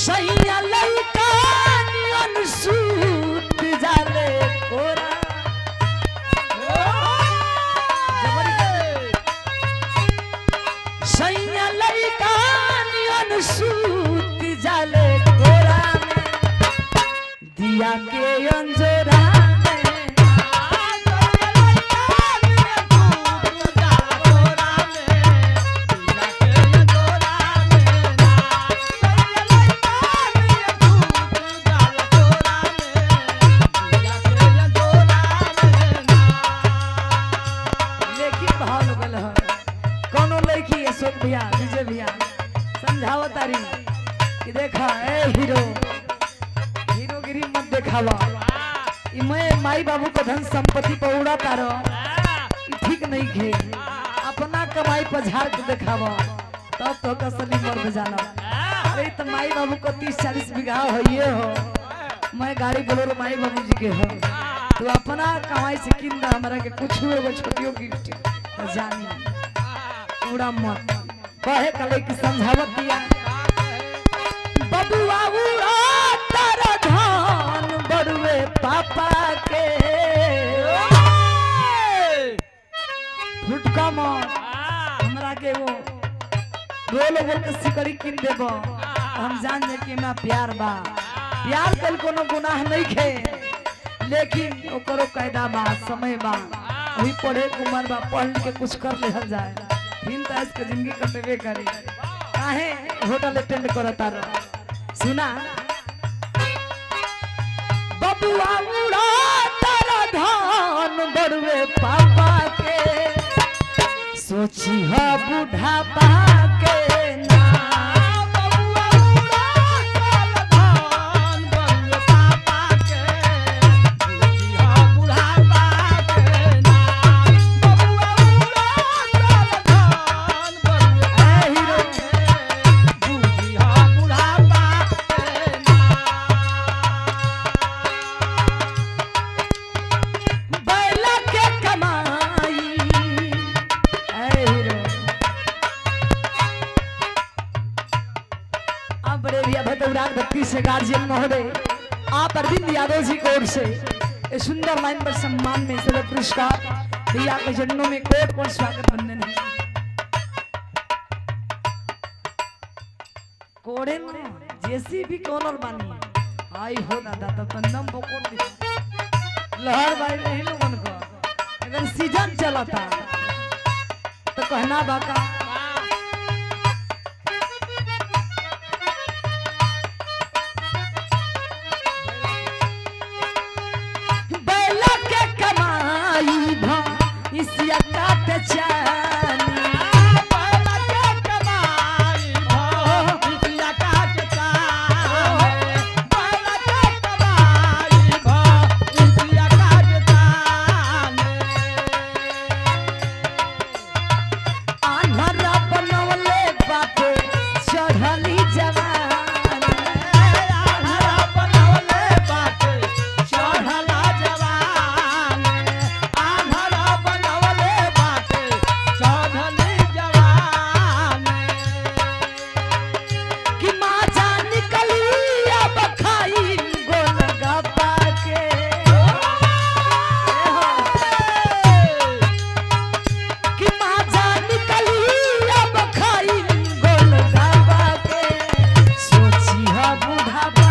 सैया लइका नियन सूत जाले कोरा सैया लइका नियन सूत जाले कोरा में दिया के अंजोरा भैया विजय भैया समझाओ तारी कि देखा ए हीरोगिरी मत देखावा मैं माई बाबू को धन संपत्ति पर उड़ा तारो ठीक नहीं खे अपना कमाई पर झाड़ के देखावा तब तो कसली मर्द जाना। अरे तो माई बाबू को 30-40 बीघा होइए हो मैं गाड़ी बोलो माई बाबू जी के हो तो अपना कमाई से किन हमारा के कुछ छोटियों गिफ्ट जानी उड़ा मत कहे कले की समझावत दिया बबुआ उड़ा तारा धान बड़ुए पापा के फुटका मत हमरा के वो रोल के सिकड़ी किन देबो हम जान जे कि ना प्यार बा प्यार कल कोनो गुनाह नहीं खे लेकिन ओकरो कायदा बा समय बा वही पढ़े उम्र बा पढ़ के कुछ कर लेहल जाए फिर तो इसके जिंदगी कटेबे करे काहे होटल अटेंड करता रह सुना बबुआ उड़ा तारा धान बड़ुए पापा के सोची हो बुढ़ापा के ना बबुआ उड़ा तारा धान बड़ुए पापा के सोची हो बुढ़ापा के ना बबुआ उड़ा भक्ति से गार्जियन महोदय आप अरविंद यादव जी की ओर से इस सुंदर लाइन पर सम्मान में सदर पुरस्कार भैया के चरणों में कोट कोट स्वागत वंदन है। कोड़े में जैसी भी कॉलर बानी आई हो दादा तो तंदम बोकोट लहर भाई नहीं लोगन को अगर सीजन चला था तो कहना बाका बुढ़ापा